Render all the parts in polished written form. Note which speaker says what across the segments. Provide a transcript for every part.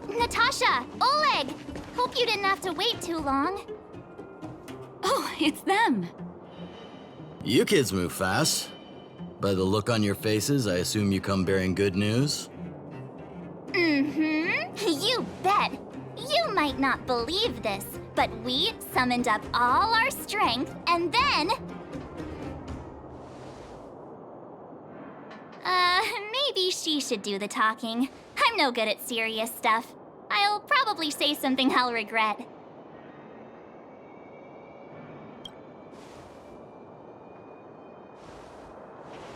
Speaker 1: Natasha! Oleg! Hope you didn't have to wait too long.
Speaker 2: Oh, it's them.
Speaker 3: You kids move fast. By the look on your faces, I assume you come bearing good news?
Speaker 1: You bet! You might not believe this, but we summoned up all our strength and then... maybe she should do the talking. I'm no good at serious stuff. I'll probably say something I'll regret.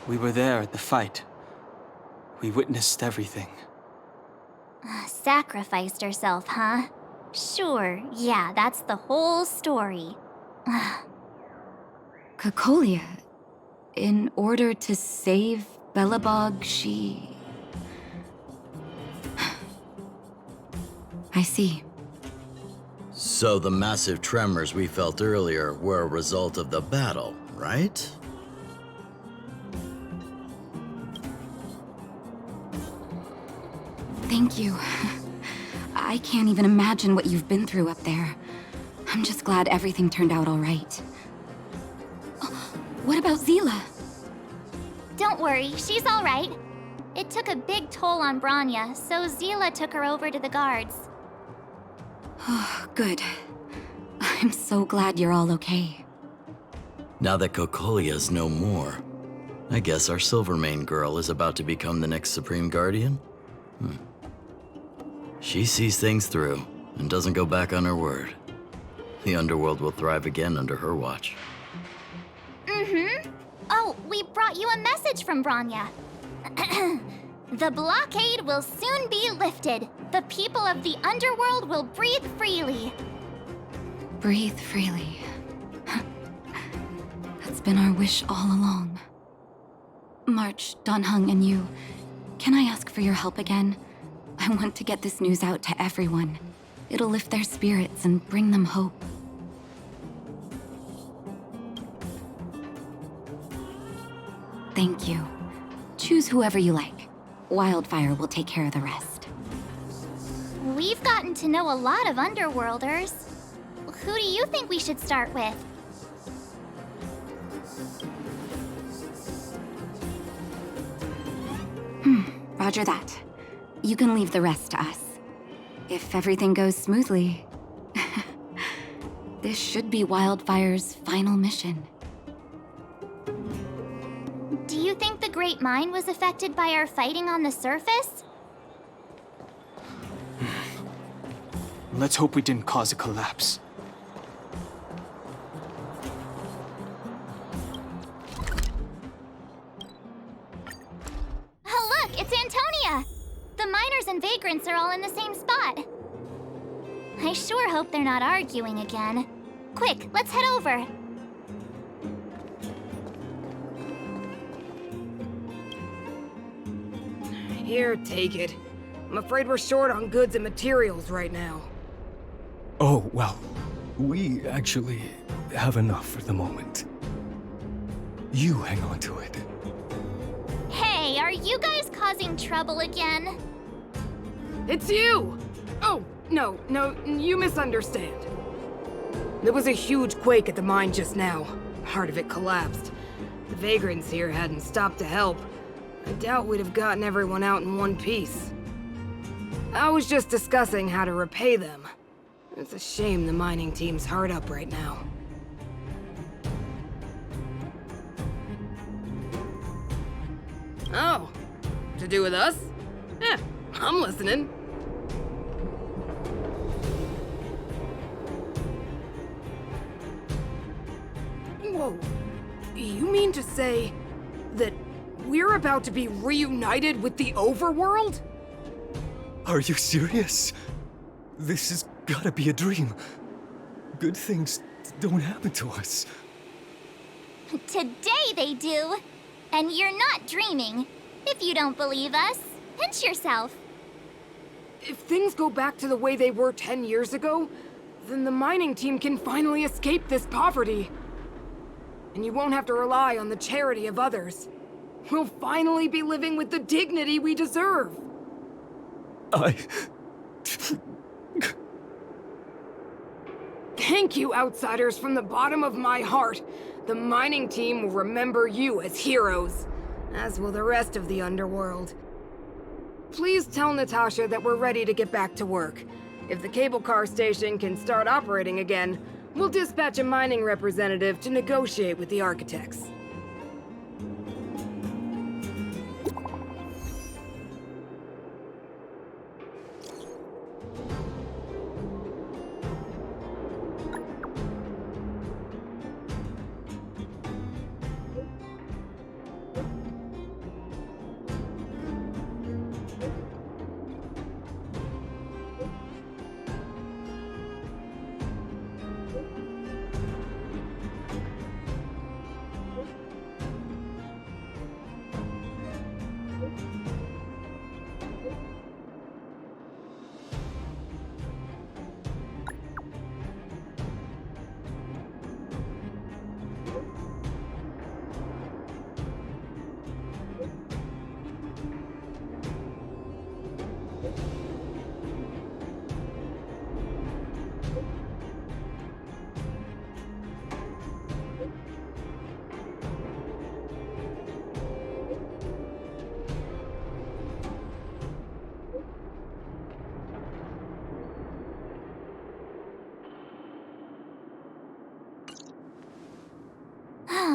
Speaker 4: We were there at the fight. We witnessed everything.
Speaker 1: Sacrificed herself, huh? Sure, yeah, that's the whole story.
Speaker 2: Kokolia, in order to save Belobog, she... I see.
Speaker 3: So the massive tremors we felt earlier were a result of the battle, right?
Speaker 2: Thank you. I can't even imagine what you've been through up there. I'm just glad everything turned out all right. What about Zila?
Speaker 1: Don't worry, she's all right. It took a big toll on Branya, so Zila took her over to the guards.
Speaker 2: Oh, good. I'm so glad you're all okay.
Speaker 3: Now that Kokolia's no more, I guess our Silvermane girl is about to become the next Supreme Guardian? She sees things through and doesn't go back on her word. The underworld will thrive again under her watch.
Speaker 1: Oh, we brought you a message from Branya. The blockade will soon be lifted. The people of the underworld will breathe freely.
Speaker 2: Breathe freely. That's been our wish all along. March, Donhung, and you, can I ask for your help again? I want to get this news out to everyone. It'll lift their spirits and bring them hope. Thank you. Choose whoever you like. Wildfire will take care of the rest.
Speaker 1: We've gotten to know a lot of Underworlders. Who do you think we should start with?
Speaker 2: Roger that. You can leave the rest to us. If everything goes smoothly, this should be Wildfire's final mission.
Speaker 1: Do you think the Great Mine was affected by our fighting on the surface?
Speaker 4: Let's hope we didn't cause a collapse.
Speaker 1: Oh, look, it's Antonia! The miners and vagrants are all in the same spot. I sure hope they're not arguing again. Quick, let's head over.
Speaker 5: Here, take it. I'm afraid we're short on goods and materials right now.
Speaker 6: Oh, well, we actually have enough for the moment. You hang on to it.
Speaker 1: Hey, are you guys causing trouble again?
Speaker 5: It's you! Oh, no, you misunderstand. There was a huge quake at the mine just now. Part of it collapsed. The vagrants here hadn't stopped to help. I doubt we'd have gotten everyone out in one piece. I was just discussing how to repay them. It's a shame the mining team's hard up right now. Oh, to do with us? Yeah, I'm listening. Whoa, you mean to say that we're about to be reunited with the overworld?
Speaker 6: Are you serious? This has gotta be a dream. Good things don't happen to us.
Speaker 1: Today they do. And you're not dreaming. If you don't believe us, pinch yourself.
Speaker 5: If things go back to the way they were 10 years ago, then the mining team can finally escape this poverty. And you won't have to rely on the charity of others. We'll finally be living with the dignity we deserve. Thank you, outsiders, from the bottom of my heart. The mining team will remember you as heroes, as will the rest of the underworld. Please tell Natasha that we're ready to get back to work. If the cable car station can start operating again, we'll dispatch a mining representative to negotiate with the architects.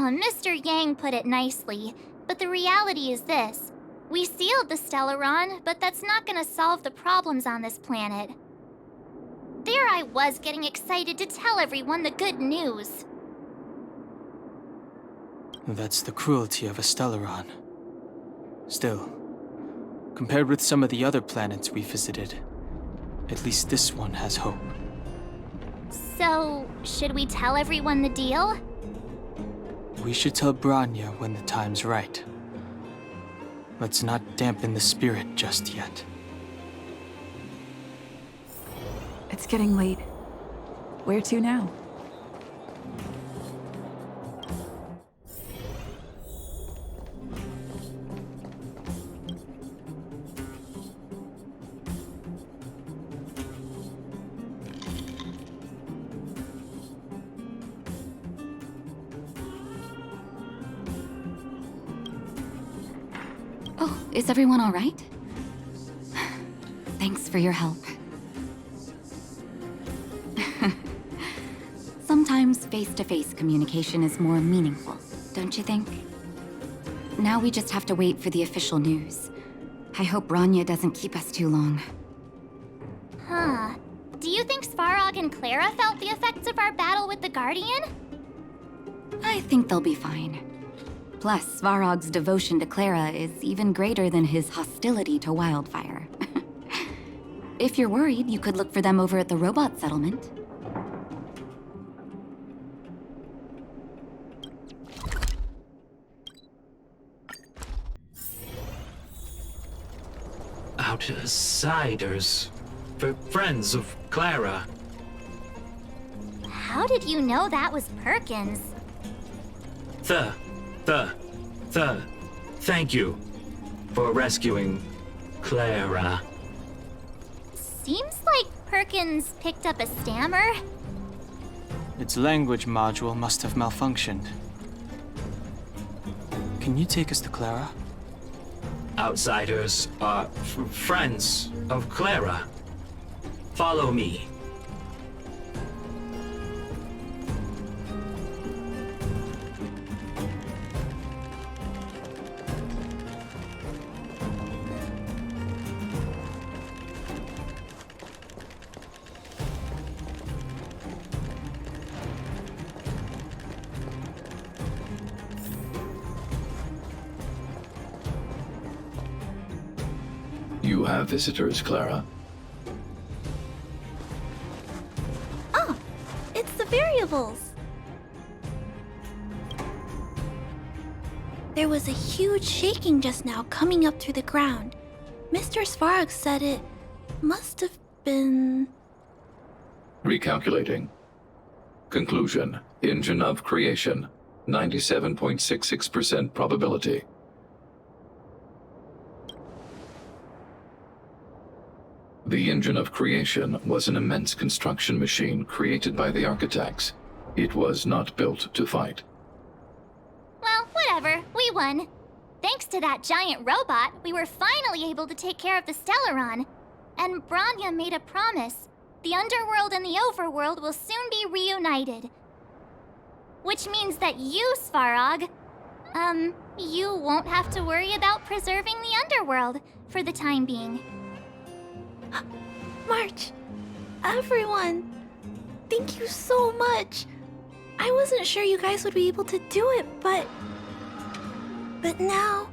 Speaker 1: Mr. Yang put it nicely, but the reality is this. We sealed the Stellaron, but that's not gonna solve the problems on this planet. There I was getting excited to tell everyone the good news.
Speaker 4: That's the cruelty of a Stellaron. Still, compared with some of the other planets we visited, at least this one has hope.
Speaker 1: So, should we tell everyone the deal?
Speaker 4: We should tell Branya when the time's right. Let's not dampen the spirit just yet.
Speaker 7: It's getting late. Where to now?
Speaker 2: Oh, is everyone all right? Thanks for your help. Sometimes face-to-face communication is more meaningful, don't you think? Now we just have to wait for the official news. I hope Branya doesn't keep us too long.
Speaker 1: Huh. Do you think Svarog and Clara felt the effects of our battle with the Guardian?
Speaker 2: I think they'll be fine. Plus, Svarog's devotion to Clara is even greater than his hostility to Wildfire. If you're worried, you could look for them over at the robot settlement.
Speaker 8: Outsiders. For friends of Clara.
Speaker 1: How did you know that was Perkins?
Speaker 8: Thank you for rescuing Clara.
Speaker 1: Seems like Perkins picked up a stammer.
Speaker 4: Its language module must have malfunctioned. Can you take us to Clara?
Speaker 8: Outsiders are friends of Clara. Follow me.
Speaker 9: You have visitors, Clara.
Speaker 1: Oh, it's the variables.
Speaker 10: There was a huge shaking just now coming up through the ground. Mr. Svarog said it must have been...
Speaker 9: Recalculating. Conclusion. Engine of creation. 97.66% probability. The engine of creation was an immense construction machine created by the architects. It was not built to fight.
Speaker 1: Well, whatever. We won. Thanks to that giant robot, we were finally able to take care of the Stellaron. And Branya made a promise. The underworld and the overworld will soon be reunited. Which means that you, Svarog, you won't have to worry about preserving the underworld for the time being.
Speaker 10: March, everyone, thank you so much. I wasn't sure you guys would be able to do it, but now...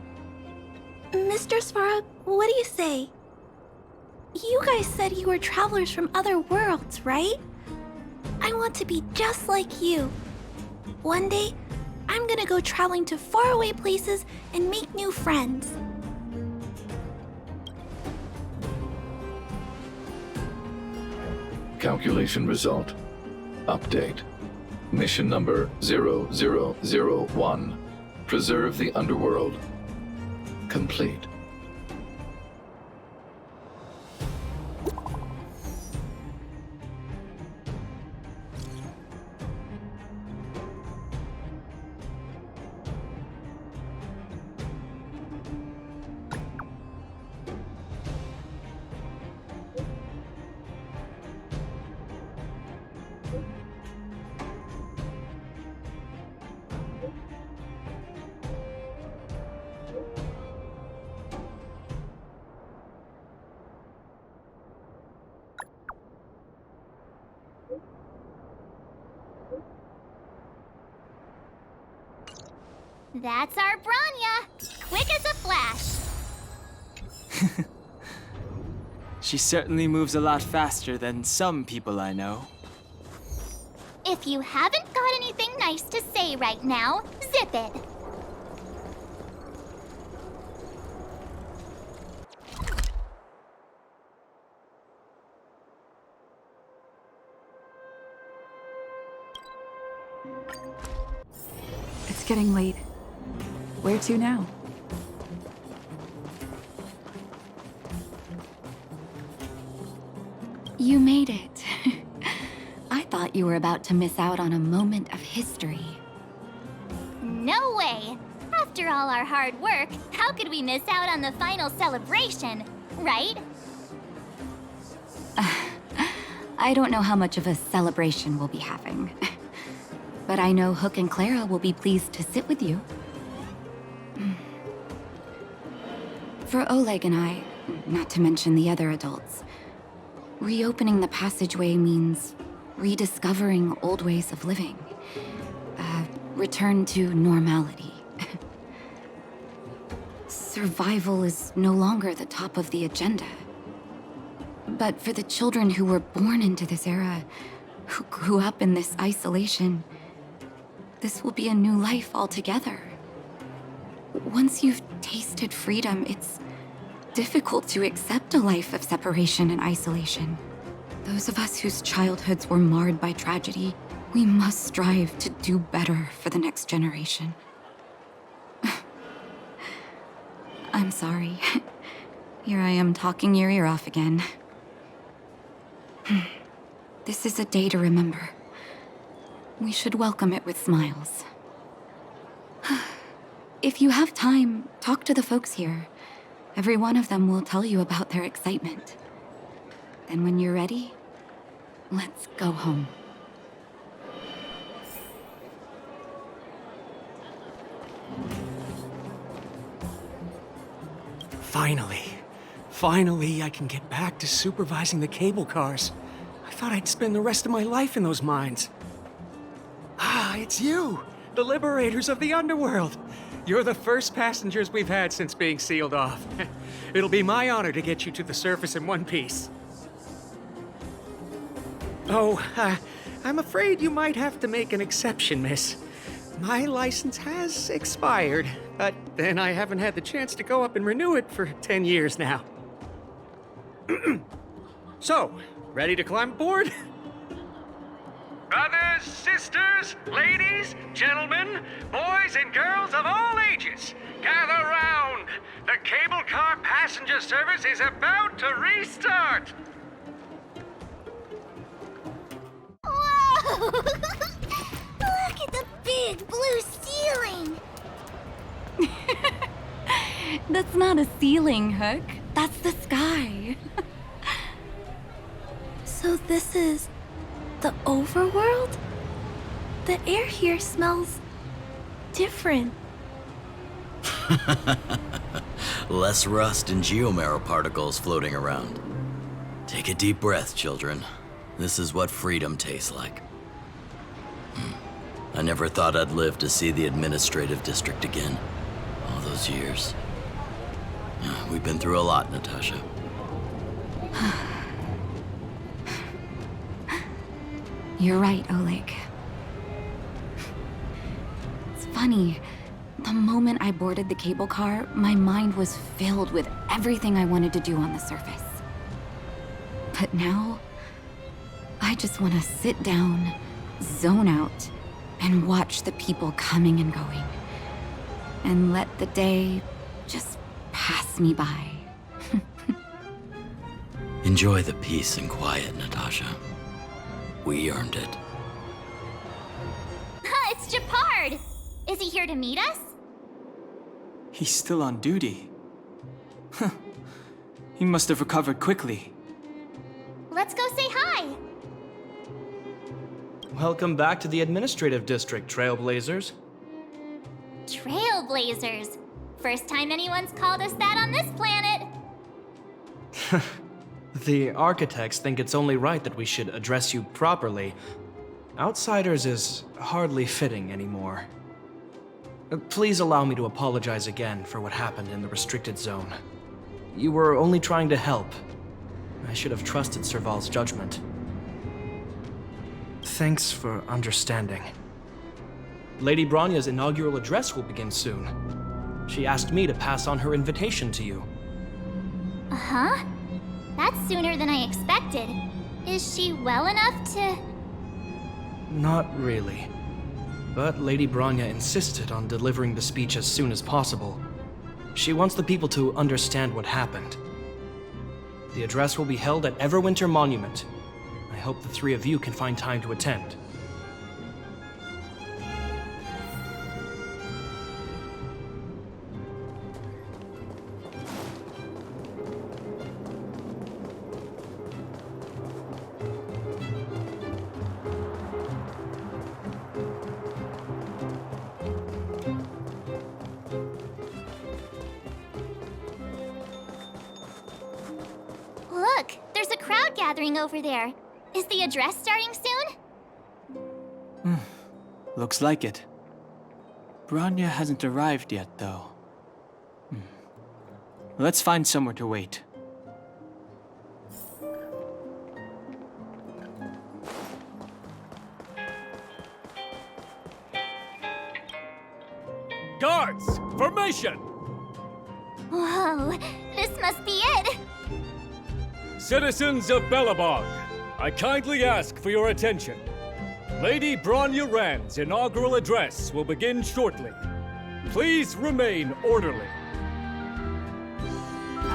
Speaker 10: Mr. Svarog, what do you say? You guys said you were travelers from other worlds, right? I want to be just like you. One day, I'm gonna go traveling to faraway places and make new friends.
Speaker 9: Calculation result. Update. Mission number 0001. Preserve the underworld. Complete.
Speaker 1: That's our Branya! Quick as a flash!
Speaker 4: She certainly moves a lot faster than some people I know.
Speaker 1: If you haven't got anything nice to say right now, zip it!
Speaker 7: It's getting late. Where to now?
Speaker 2: You made it. I thought you were about to miss out on a moment of history.
Speaker 1: No way! After all our hard work, how could we miss out on the final celebration, right?
Speaker 2: I don't know how much of a celebration we'll be having. But I know Hook and Clara will be pleased to sit with you. For Oleg and I, not to mention the other adults, reopening the passageway means rediscovering old ways of living. Return to normality. Survival is no longer the top of the agenda. But for the children who were born into this era, who grew up in this isolation, this will be a new life altogether. Once you've tasted freedom, it's difficult to accept a life of separation and isolation. Those of us whose childhoods were marred by tragedy, we must strive to do better for the next generation. I'm sorry. Here I am talking your ear off again. This is a day to remember. We should welcome it with smiles. If you have time, talk to the folks here. Every one of them will tell you about their excitement. Then when you're ready, let's go home.
Speaker 11: Finally, I can get back to supervising the cable cars. I thought I'd spend the rest of my life in those mines. Ah, it's you, the liberators of the underworld. You're the first passengers we've had since being sealed off. It'll be my honor to get you to the surface in one piece. Oh, I'm afraid you might have to make an exception, miss. My license has expired, but then I haven't had the chance to go up and renew it for 10 years now. So, ready to climb aboard?
Speaker 12: Brothers, sisters, ladies, gentlemen, boys and girls of all ages, gather round. The cable car passenger service is about to restart. start!
Speaker 10: Whoa! Look at the big blue ceiling!
Speaker 2: That's not a ceiling, Hook. That's the sky.
Speaker 10: So this is the overworld? The air here smells different.
Speaker 3: Less rust and geomarrow particles floating around. Take a deep breath, children. This is what freedom tastes like. I never thought I'd live to see the administrative district again. All those years. We've been through a lot, Natasha.
Speaker 2: You're right, Oleg. It's funny. The moment I boarded the cable car, my mind was filled with everything I wanted to do on the surface. But now, I just want to sit down, zone out, and watch the people coming and going. And let the day just pass me by.
Speaker 3: Enjoy the peace and quiet, Natasha. We earned it.
Speaker 1: It's Japard! Is he here to meet us?
Speaker 4: He's still on duty. He must have recovered quickly.
Speaker 1: Let's go say hi!
Speaker 13: Welcome back to the administrative district, Trailblazers.
Speaker 1: Trailblazers. First time anyone's called us that on this planet.
Speaker 13: The architects think it's only right that we should address you properly. Outsiders is hardly fitting anymore. Please allow me to apologize again for what happened in the restricted zone. You were only trying to help. I should have trusted Serval's judgment. Thanks for understanding. Lady Bronya's inaugural address will begin soon. She asked me to pass on her invitation to you.
Speaker 1: Uh-huh. That's sooner than I expected. Is she well enough to...
Speaker 13: Not really. But Lady Bronya insisted on delivering the speech as soon as possible. She wants the people to understand what happened. The address will be held at Everwinter Monument. I hope the three of you can find time to attend.
Speaker 1: Look, there's a crowd gathering over there. Is the address starting soon?
Speaker 4: Looks like it. Bronya hasn't arrived yet, though. Let's find somewhere to wait.
Speaker 14: Guards, formation!
Speaker 1: Whoa, this must be it!
Speaker 14: Citizens of Belobog, I kindly ask for your attention. Lady Bronya Rand's inaugural address will begin shortly. Please remain orderly.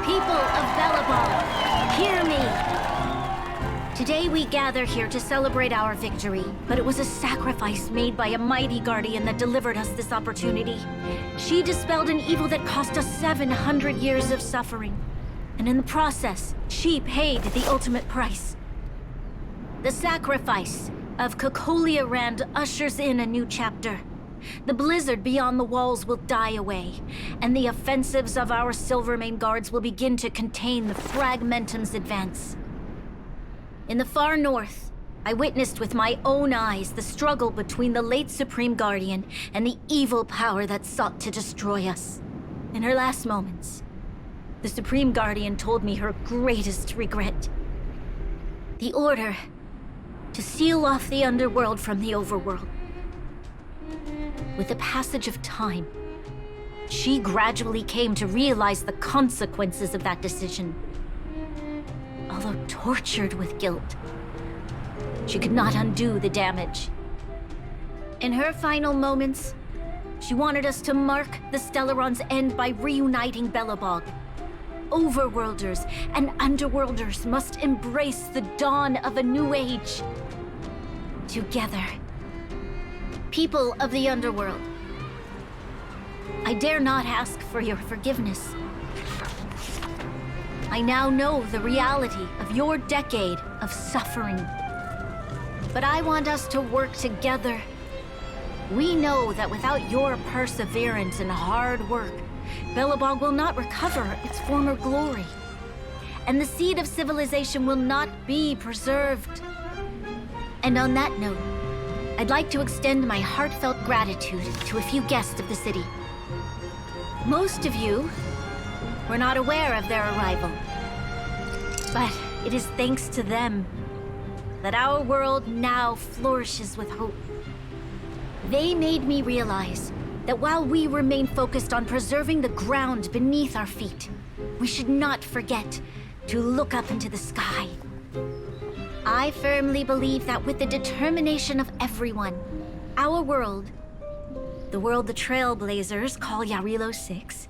Speaker 15: People of Belobog, hear me! Today we gather here to celebrate our victory, but it was a sacrifice made by a mighty guardian that delivered us this opportunity. She dispelled an evil that cost us 700 years of suffering. And in the process, she paid the ultimate price. The sacrifice of Cocolia Rand ushers in a new chapter. The blizzard beyond the walls will die away, and the offensives of our Silvermane guards will begin to contain the Fragmentum's advance. In the far north, I witnessed with my own eyes the struggle between the late Supreme Guardian and the evil power that sought to destroy us. In her last moments, the Supreme Guardian told me her greatest regret. The order to seal off the underworld from the overworld. With the passage of time, she gradually came to realize the consequences of that decision. Although tortured with guilt, she could not undo the damage. In her final moments, she wanted us to mark the Stellaron's end by reuniting Belobog. overworlders and underworlders must embrace the dawn of a new age. Together. People of the underworld, I dare not ask for your forgiveness. I now know the reality of your decade of suffering. But I want us to work together. We know that without your perseverance and hard work, Belobog will not recover its former glory. And the seed of civilization will not be preserved. And on that note, I'd like to extend my heartfelt gratitude to a few guests of the city. Most of you were not aware of their arrival. But it is thanks to them that our world now flourishes with hope. They made me realize that while we remain focused on preserving the ground beneath our feet, we should not forget to look up into the sky. I firmly believe that with the determination of everyone, our world, the world the Trailblazers call Yarilo 6,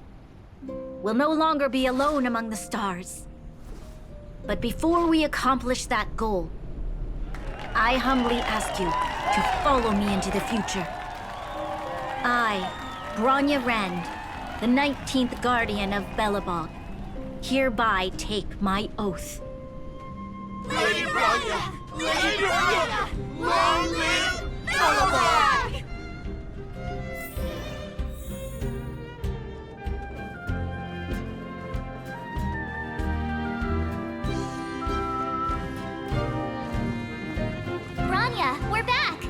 Speaker 15: will no longer be alone among the stars. But before we accomplish that goal, I humbly ask you to follow me into the future. I, Bronya Rand, the 19th Guardian of Belobog, hereby take my oath.
Speaker 16: Lady Bronya! Lady Bronya! Long live Belobog!
Speaker 1: Bronya, we're back!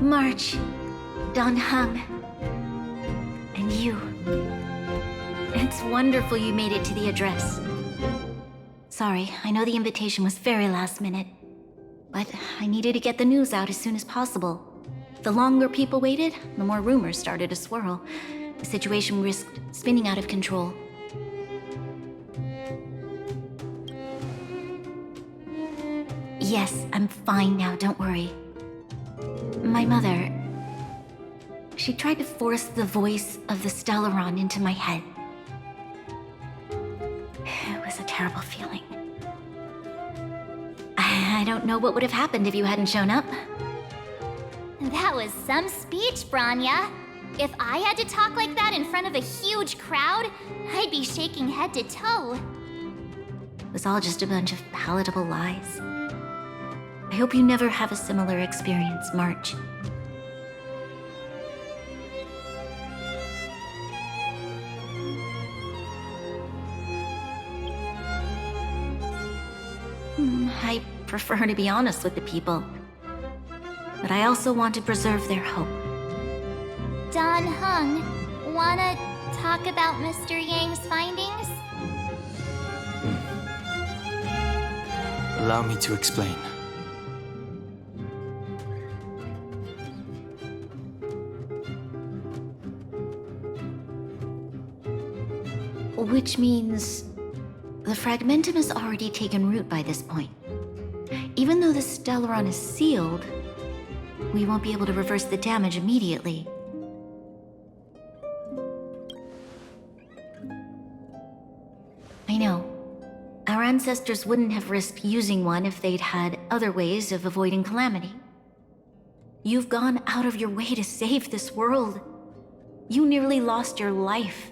Speaker 15: March, Dan Heng, and you. It's wonderful you made it to the address. Sorry, I know the invitation was very last minute, but I needed to get the news out as soon as possible. The longer people waited, the more rumors started to swirl. The situation risked spinning out of control. Yes, I'm fine now, don't worry. My mother... she tried to force the voice of the Stellaron into my head. It was a terrible feeling. I don't know what would have happened if you hadn't shown up.
Speaker 1: That was some speech, Bronya. If I had to talk like that in front of a huge crowd, I'd be shaking head to toe.
Speaker 15: It was all just a bunch of palatable lies. I hope you never have a similar experience, March. I prefer to be honest with the people. But I also want to preserve their hope.
Speaker 1: Dan Heng, wanna talk about Mr. Yang's findings?
Speaker 4: Allow me to explain.
Speaker 15: Which means the fragmentum has already taken root by this point. Even though the Stellaron is sealed, we won't be able to reverse the damage immediately. I know. Our ancestors wouldn't have risked using one if they'd had other ways of avoiding calamity. You've gone out of your way to save this world. You nearly lost your life.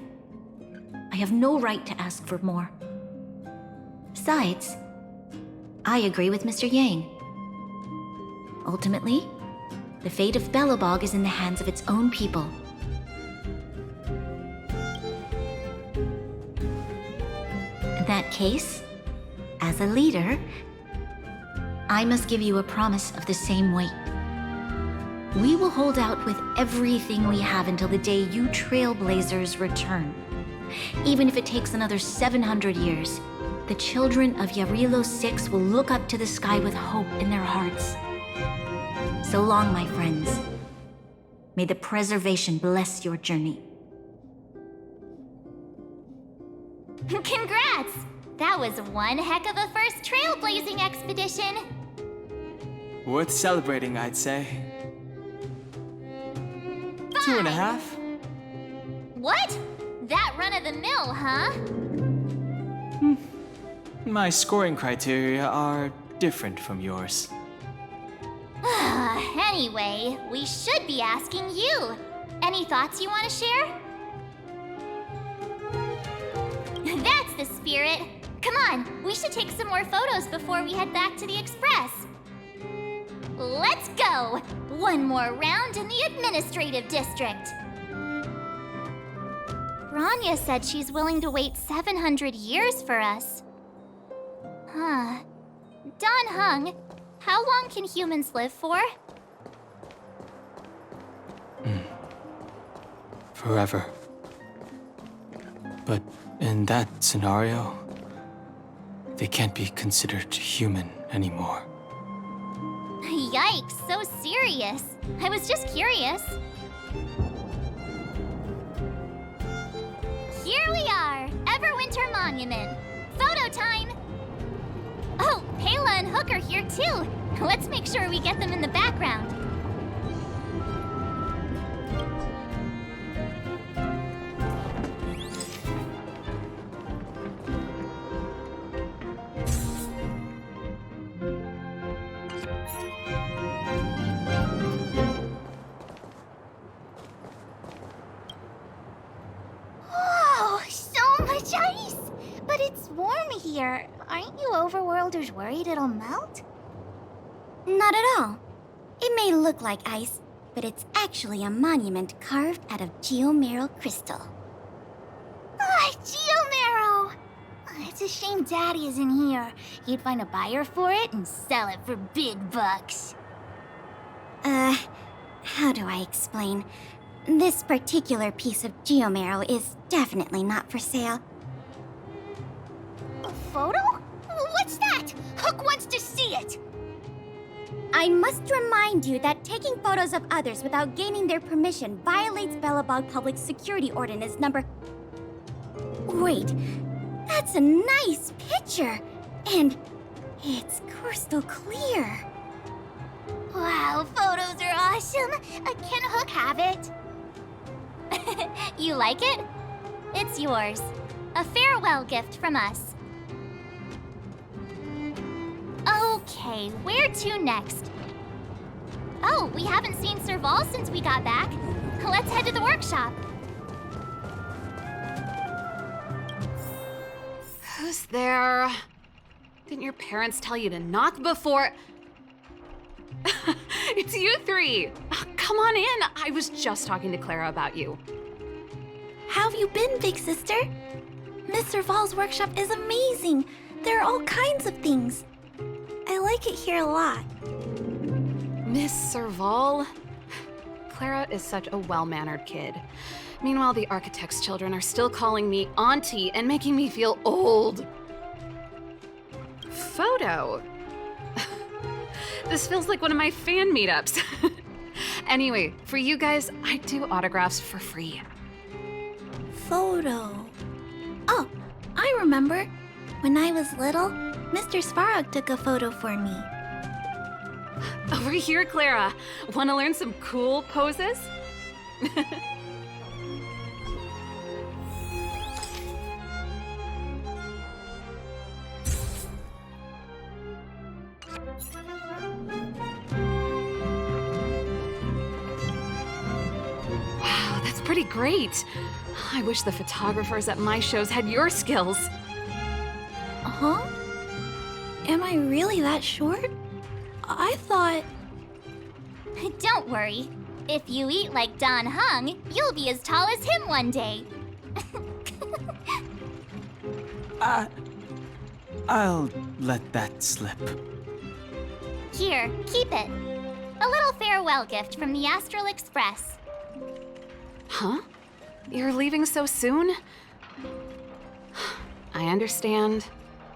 Speaker 15: I have no right to ask for more. Besides, I agree with Mr. Yang. Ultimately, the fate of Belobog is in the hands of its own people. In that case, as a leader, I must give you a promise of the same weight. We will hold out with everything we have until the day you Trailblazers return. Even if it takes another 700 years, the children of Yarilo 6 will look up to the sky with hope in their hearts. So long, my friends. May the preservation bless your journey.
Speaker 1: Congrats! That was one heck of a first trailblazing expedition!
Speaker 4: Worth celebrating, I'd say. 2.5?
Speaker 1: What? That run-of-the-mill, huh?
Speaker 4: My scoring criteria are different from yours.
Speaker 1: Anyway, we should be asking you. Any thoughts you want to share? That's the spirit. Come on, we should take some more photos before we head back to the Express. Let's go! One more round in the administrative district. Rania said she's willing to wait 700 years for us. Huh. Dan Heng, how long can humans live for?
Speaker 4: Forever. But in that scenario, they can't be considered human anymore.
Speaker 1: Yikes, so serious. I was just curious. Here we are, Everwinter Monument. Photo time! Oh, Pela and Hook are here too. Let's make sure we get them in the background.
Speaker 17: Whoa, so much ice! But it's warm here. Aren't you overworlders worried it'll melt?
Speaker 10: Not at all. It may look like ice, but it's actually a monument carved out of geomeral crystal.
Speaker 17: Ah, Geomero! It's a shame Daddy isn't here. He'd find a buyer for it and sell it for big bucks.
Speaker 10: How do I explain? This particular piece of geomero is definitely not for sale.
Speaker 17: A photo? What's that? Hook wants to see it!
Speaker 10: I must remind you that taking photos of others without gaining their permission violates Belobog Public Security Ordinance number... Wait, that's a nice picture! And it's crystal clear.
Speaker 17: Wow, photos are awesome! Can Hook have it?
Speaker 1: You like it? It's yours. A farewell gift from us. Okay, where to next? Oh, we haven't seen Serval since we got back. Let's head to the workshop.
Speaker 18: Who's there? Didn't your parents tell you to knock before... It's you three! Oh, come on in! I was just talking to Clara about you.
Speaker 10: How have you been, big sister? Miss Serval's workshop is amazing. There are all kinds of things. I like it here a lot.
Speaker 18: Miss Serval? Clara is such a well-mannered kid. Meanwhile, the architect's children are still calling me auntie and making me feel old. Photo? This feels like one of my fan meetups. Anyway, for you guys, I do autographs for free.
Speaker 10: Photo. Oh, I remember. When I was little, Mr. Svarog took a photo for me.
Speaker 18: Over here, Clara. Want to learn some cool poses? Wow, that's pretty great. I wish the photographers at my shows had your skills.
Speaker 10: Huh? Am I really that short? I thought...
Speaker 1: Don't worry. If you eat like Dan Heng, you'll be as tall as him one day.
Speaker 4: I'll let that slip.
Speaker 1: Here, keep it. A little farewell gift from the Astral Express.
Speaker 18: Huh? You're leaving so soon? I understand.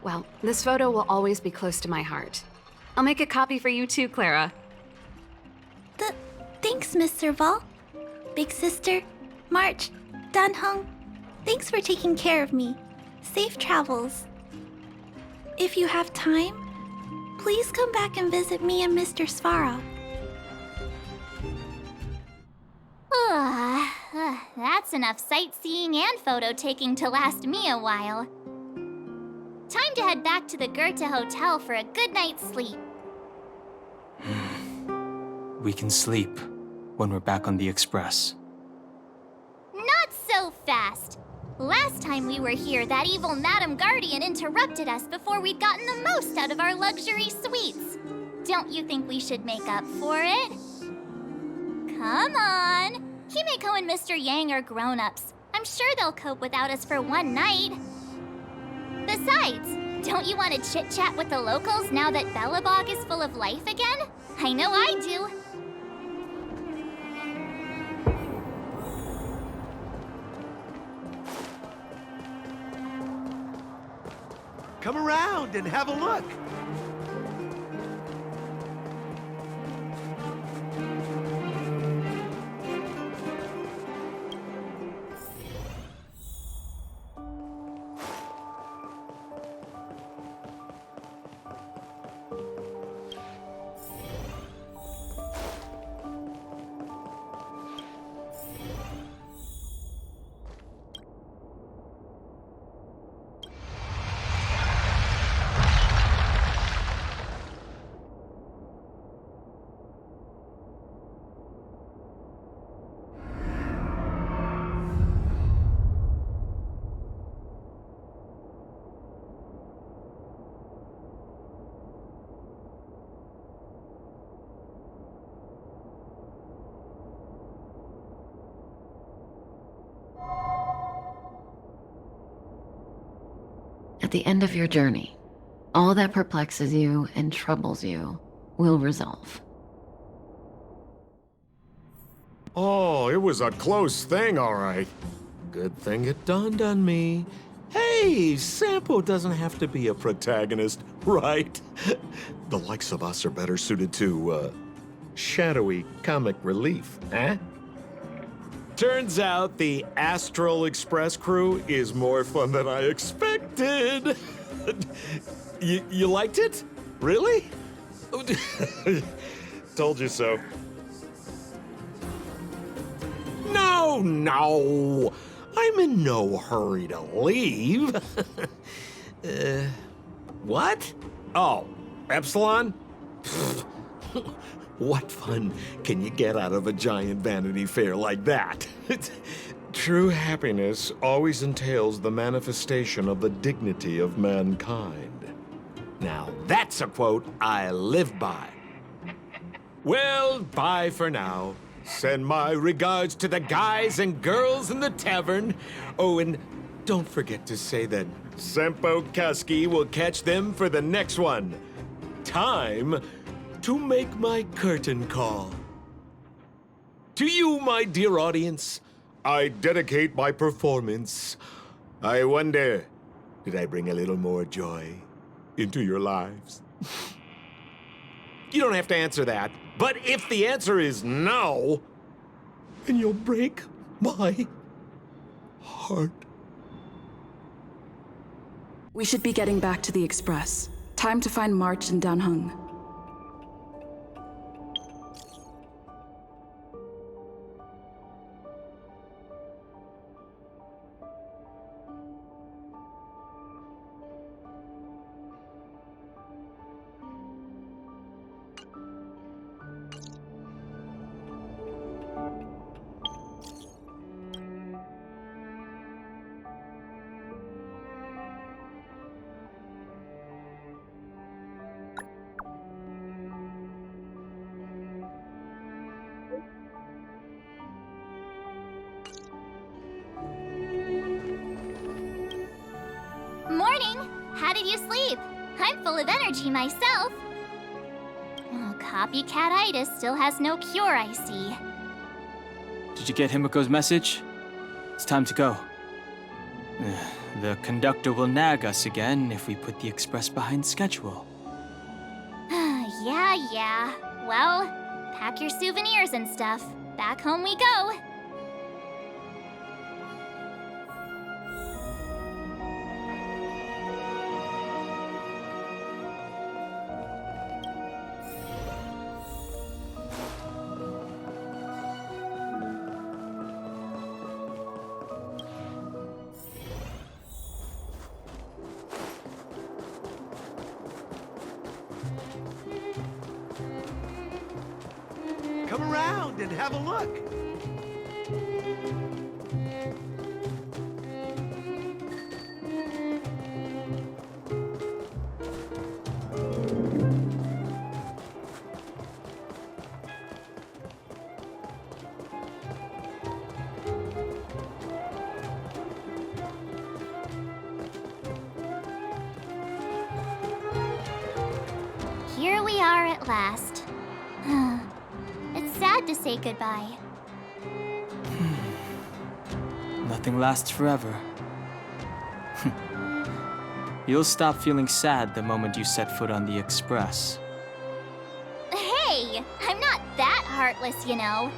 Speaker 18: Well, this photo will always be close to my heart. I'll make a copy for you too, Clara.
Speaker 10: Thanks, Miss Serval. Big sister, March, Dan Heng, thanks for taking care of me. Safe travels. If you have time, please come back and visit me and Mr. Svarog.
Speaker 1: That's enough sightseeing and photo taking to last me a while. Time to head back to the Goethe Hotel for a good night's sleep.
Speaker 4: We can sleep when we're back on the express.
Speaker 1: Not so fast. Last time we were here, that evil Madam Guardian interrupted us before we'd gotten the most out of our luxury suites. Don't you think we should make up for it? Come on. Himeko and Mr. Yang are grown-ups. I'm sure they'll cope without us for one night. Besides, don't you want to chit-chat with the locals now that Belobog is full of life again? I know I do.
Speaker 19: Come around and have a look.
Speaker 20: At the end of your journey, all that perplexes you and troubles you will resolve.
Speaker 21: Oh, it was a close thing, all right. Good thing it dawned on me. Hey, Sampo doesn't have to be a protagonist, right? The likes of us are better suited to, shadowy comic relief, eh? Turns out the Astral Express crew is more fun than I expected. You liked it? Really? Told you so. No! I'm in no hurry to leave. What? Oh, Epsilon? What fun can you get out of a giant Vanity Fair like that? True happiness always entails the manifestation of the dignity of mankind. Now, that's a quote I live by. Well, bye for now. Send my regards to the guys and girls in the tavern. Oh, and don't forget to say that Sempo Kaski will catch them for the next one. Time to make my curtain call. To you, my dear audience, I dedicate my performance. I wonder, did I bring a little more joy into your lives? You don't have to answer that, but if the answer is no, then you'll break my heart.
Speaker 7: We should be getting back to the Express. Time to find March and Danhung.
Speaker 1: Morning! How did you sleep? I'm full of energy myself. Oh, copycat-itis still has no cure, I see.
Speaker 4: Did you get Himiko's message? It's time to go. The conductor will nag us again if we put the express behind schedule.
Speaker 1: Yeah. Well, pack your souvenirs and stuff. Back home we go.
Speaker 19: Come around and have a look.
Speaker 1: Here we are at last. It's sad to say goodbye.
Speaker 4: Nothing lasts forever. You'll stop feeling sad the moment you set foot on the Express.
Speaker 1: Hey, I'm not that heartless, you know.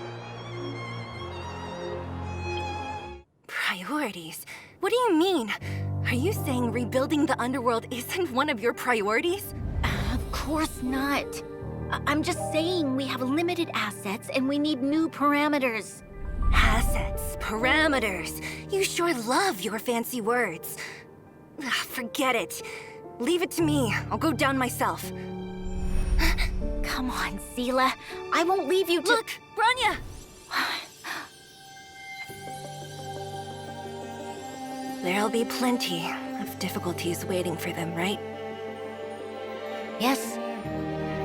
Speaker 6: Priorities? What do you mean? Are you saying rebuilding the underworld isn't one of your priorities?
Speaker 15: Of course not. I'm just saying we have limited assets and we need new parameters.
Speaker 6: Assets, parameters. You sure love your fancy words. Forget it. Leave it to me. I'll go down myself.
Speaker 15: Come on, Seela. I won't leave you to—
Speaker 6: Look, Branya! There'll be plenty of difficulties waiting for them, right?
Speaker 15: Yes.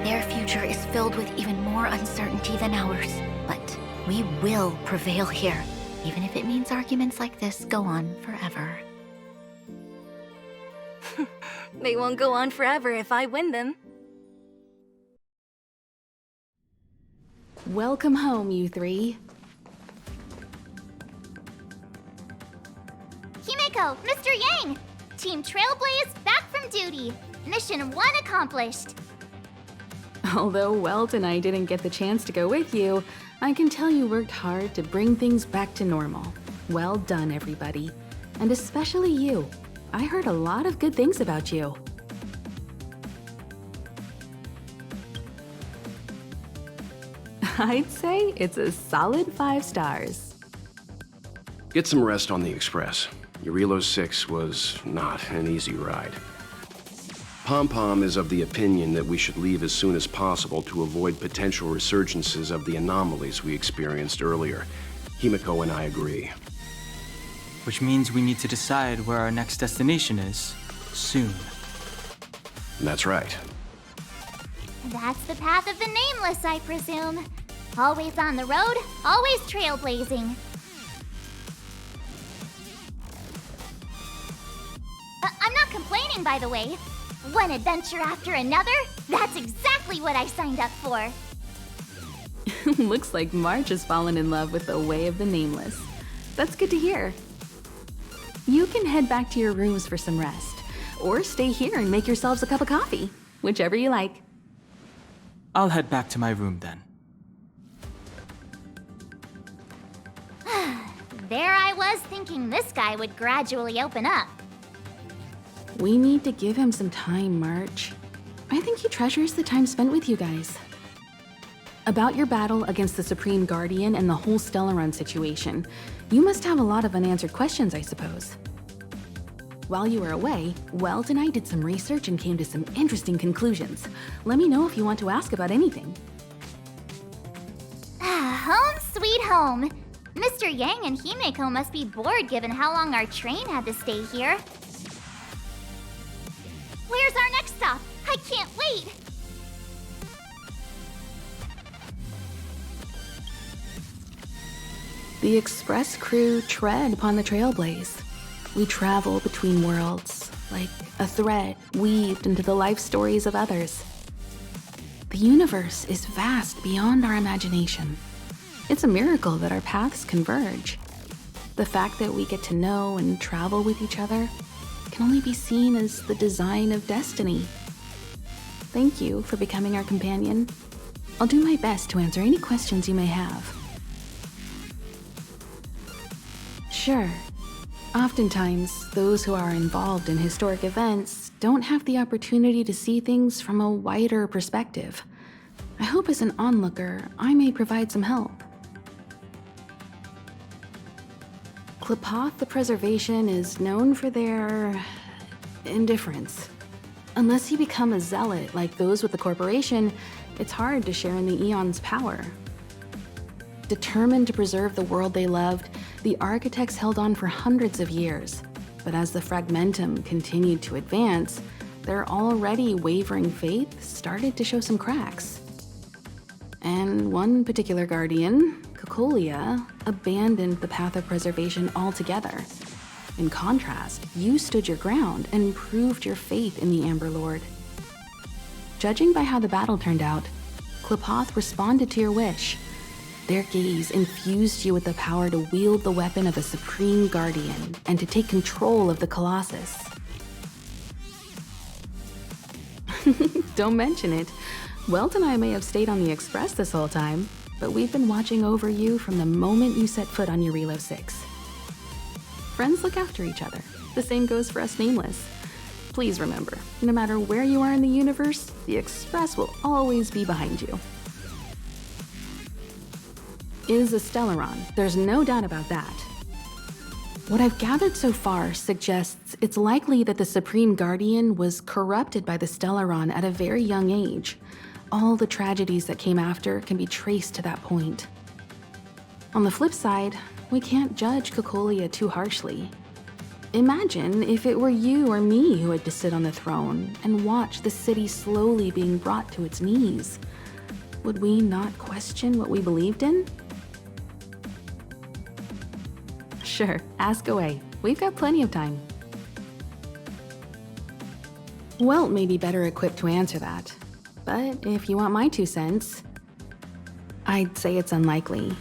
Speaker 15: Their future is filled with even more uncertainty than ours. But we will prevail here, even if it means arguments like this go on forever.
Speaker 6: They won't go on forever if I win them.
Speaker 7: Welcome home, you three.
Speaker 1: Himeko, Mr. Yang! Team Trailblaze back from duty. Mission 1 accomplished.
Speaker 7: Although Welt and I didn't get the chance to go with you, I can tell you worked hard to bring things back to normal. Well done, everybody. And especially you. I heard a lot of good things about you. I'd say it's a solid 5 stars.
Speaker 22: Get some rest on the Express. Eurilo 6 was not an easy ride. Pom-Pom is of the opinion that we should leave as soon as possible to avoid potential resurgences of the anomalies we experienced earlier. Himeko and I agree.
Speaker 4: Which means we need to decide where our next destination is, soon.
Speaker 22: That's right.
Speaker 1: That's the path of the Nameless, I presume. Always on the road, always trailblazing. I'm not complaining, by the way. One adventure after another, that's exactly what I signed up for.
Speaker 7: Looks like March has fallen in love with the way of the Nameless. That's good to hear. You can head back to your rooms for some rest, or stay here and make yourselves a cup of coffee, whichever you like.
Speaker 4: I'll head back to my room then.
Speaker 1: There I was thinking this guy would gradually open up.
Speaker 7: We need to give him some time, March. I think he treasures the time spent with you guys. About your battle against the Supreme Guardian and the whole Stellaron situation, you must have a lot of unanswered questions, I suppose. While you were away, Welt and I did some research and came to some interesting conclusions. Let me know if you want to ask about anything.
Speaker 1: Home sweet home. Mr. Yang and Himeko must be bored given how long our train had to stay here. Where's our next stop? I can't wait!
Speaker 7: The Express crew tread upon the Trailblaze. We travel between worlds, like a thread weaved into the life stories of others. The universe is vast beyond our imagination. It's a miracle that our paths converge. The fact that we get to know and travel with each other can only be seen as the design of destiny. Thank you for becoming our companion. I'll do my best to answer any questions you may have. Sure. Oftentimes, those who are involved in historic events don't have the opportunity to see things from a wider perspective. I hope as an onlooker, I may provide some help. Klapoth the Preservation is known for their indifference. Unless you become a zealot like those with the corporation, it's hard to share in the Eon's power. Determined to preserve the world they loved, the architects held on for hundreds of years. But as the fragmentum continued to advance, their already wavering faith started to show some cracks. And one particular guardian, Cocolia, abandoned the path of preservation altogether. In contrast, you stood your ground and proved your faith in the Amber Lord. Judging by how the battle turned out, Qlipoth responded to your wish. Their gaze infused you with the power to wield the weapon of a supreme guardian and to take control of the Colossus. Don't mention it. Welt and I may have stayed on the Express this whole time, but we've been watching over you from the moment you set foot on Eurilo 6. Friends look after each other. The same goes for us Nameless. Please remember, no matter where you are in the universe, the Express will always be behind you. Is a Stellaron, there's no doubt about that. What I've gathered so far suggests it's likely that the Supreme Guardian was corrupted by the Stellaron at a very young age. All the tragedies that came after can be traced to that point. On the flip side, we can't judge Cocolia too harshly. Imagine if it were you or me who had to sit on the throne and watch the city slowly being brought to its knees. Would we not question what we believed in? Sure, ask away. We've got plenty of time. Welt may be better equipped to answer that. But if you want my 2 cents, I'd say it's unlikely.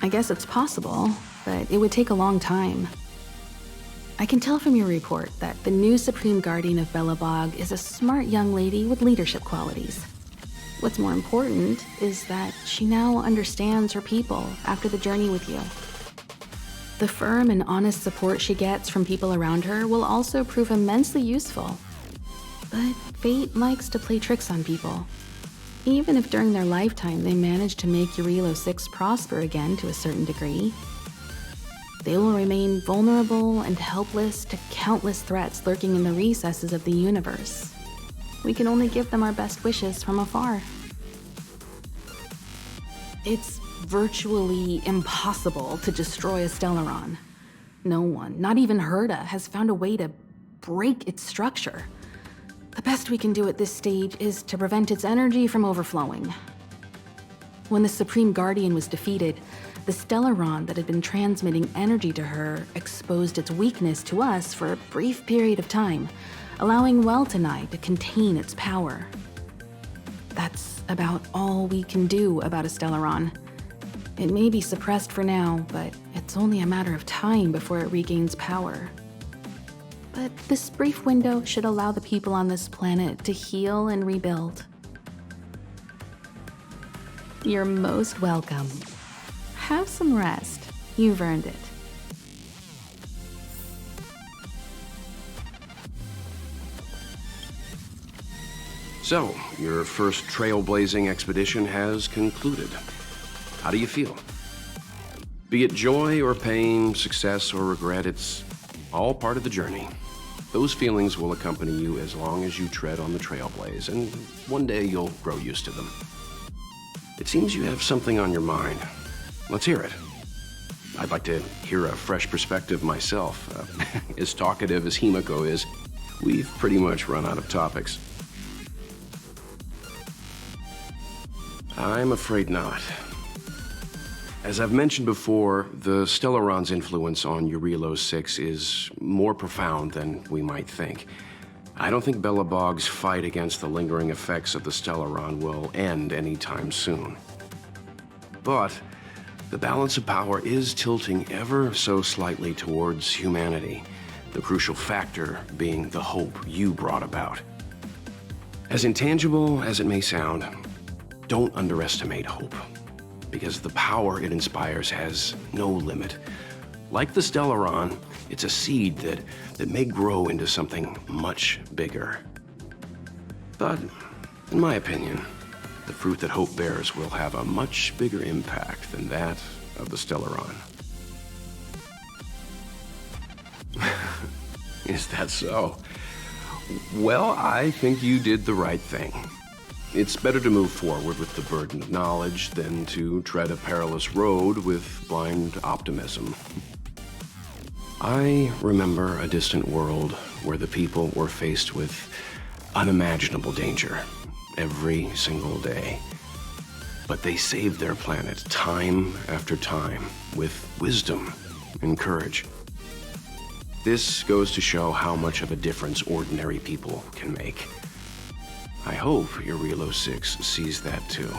Speaker 7: I guess it's possible, but it would take a long time. I can tell from your report that the new Supreme Guardian of Belobog is a smart young lady with leadership qualities. What's more important is that she now understands her people after the journey with you. The firm and honest support she gets from people around her will also prove immensely useful. But fate likes to play tricks on people. Even if during their lifetime they manage to make Eurilo 6 prosper again to a certain degree, they will remain vulnerable and helpless to countless threats lurking in the recesses of the universe. We can only give them our best wishes from afar. It's virtually impossible to destroy a Stellaron. No one, not even Herta, has found a way to break its structure. The best we can do at this stage is to prevent its energy from overflowing. When the Supreme Guardian was defeated, the Stellaron that had been transmitting energy to her exposed its weakness to us for a brief period of time, allowing Welt and I to contain its power. That's about all we can do about a Stellaron. It may be suppressed for now, but it's only a matter of time before it regains power. But this brief window should allow the people on this planet to heal and rebuild. You're most welcome. Have some rest. You've earned it.
Speaker 22: So, your first trailblazing expedition has concluded. How do you feel? Be it joy or pain, success or regret, it's all part of the journey. Those feelings will accompany you as long as you tread on the trailblaze, and one day you'll grow used to them. It seems you have something on your mind. Let's hear it. I'd like to hear a fresh perspective myself. As talkative as Himiko is, we've pretty much run out of topics. I'm afraid not. As I've mentioned before, the Stellaron's influence on Eurilo 6 is more profound than we might think. I don't think Belobog's fight against the lingering effects of the Stellaron will end anytime soon. But the balance of power is tilting ever so slightly towards humanity, the crucial factor being the hope you brought about. As intangible as it may sound, don't underestimate hope, because the power it inspires has no limit. Like the Stellaron, it's a seed that may grow into something much bigger. But, in my opinion, the fruit that hope bears will have a much bigger impact than that of the Stellaron. Is that so? Well, I think you did the right thing. It's better to move forward with the burden of knowledge than to tread a perilous road with blind optimism. I remember a distant world where the people were faced with unimaginable danger every single day. But they saved their planet time after time with wisdom and courage. This goes to show how much of a difference ordinary people can make. I hope your Relo 6 sees that too.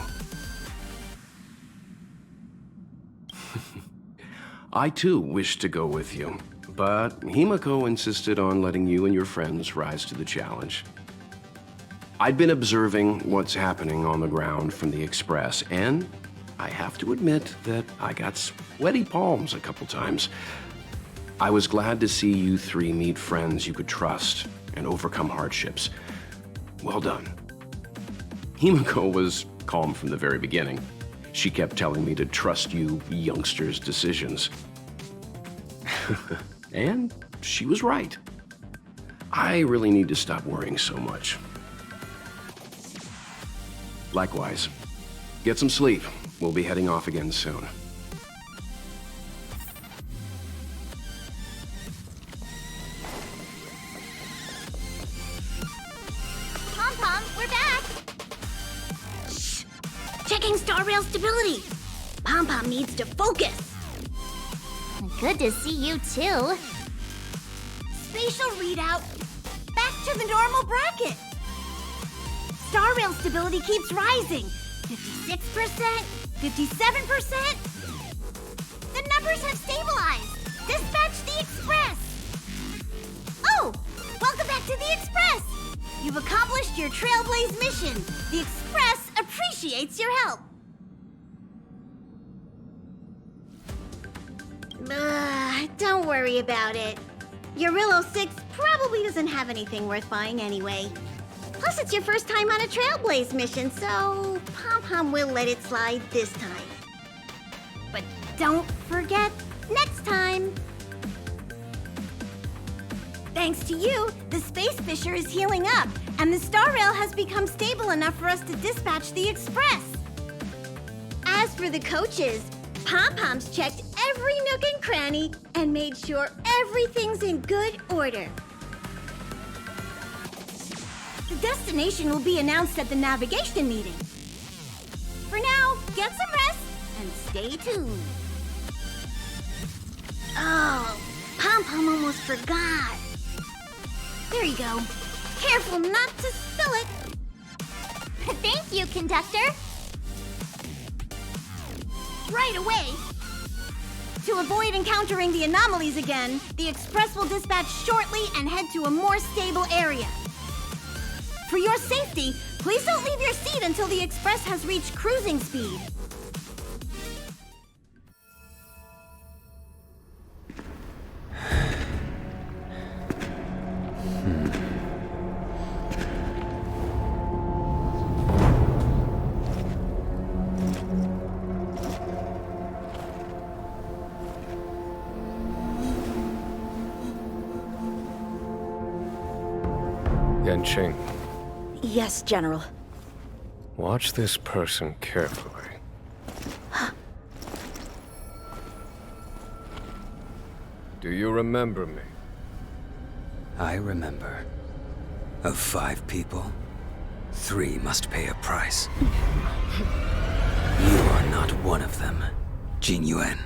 Speaker 22: I too wish to go with you, but Himiko insisted on letting you and your friends rise to the challenge. I'd been observing what's happening on the ground from the Express, and I have to admit that I got sweaty palms a couple times. I was glad to see you three meet friends you could trust and overcome hardships. Well done. Himiko was calm from the very beginning. She kept telling me to trust you youngsters' decisions. And she was right. I really need to stop worrying so much. Likewise. Get some sleep. We'll be heading off again soon.
Speaker 15: Pom-Pom, we're back! Shh! Checking star rail stability! Pom-Pom needs to focus!
Speaker 1: Good to see you too.
Speaker 6: Spatial readout. Back to the normal bracket. Star rail stability keeps rising. 56%, 57%.
Speaker 17: The numbers have stabilized. Dispatch the Express.
Speaker 6: Oh, welcome back to the Express. You've accomplished your Trailblaze mission. The Express appreciates your help.
Speaker 15: Don't worry about it. Your Relo 6 probably doesn't have anything worth buying anyway. Plus, it's your first time on a Trailblaze mission, so Pom-Pom will let it slide this time. But don't forget, next time!
Speaker 6: Thanks to you, the Space Fisher is healing up, and the Star Rail has become stable enough for us to dispatch the Express.
Speaker 15: As for the coaches, Pom-Pom's checked every nook and cranny and made sure everything's in good order.
Speaker 6: The destination will be announced at the navigation meeting. For now, get some rest and stay tuned.
Speaker 15: Oh, Pom-Pom almost forgot. There you go. Careful not to spill it.
Speaker 1: Thank you, conductor.
Speaker 6: Right away. To avoid encountering the anomalies again, the Express will dispatch shortly and head to a more stable area. For your safety, please don't leave your seat until the Express has reached cruising speed.
Speaker 5: Yanqing,
Speaker 6: Yes, General.
Speaker 5: watch this person carefully. Do you remember me?
Speaker 8: I remember. Of 5 people, 3 must pay a price. You are not one of them, Jin Yuan.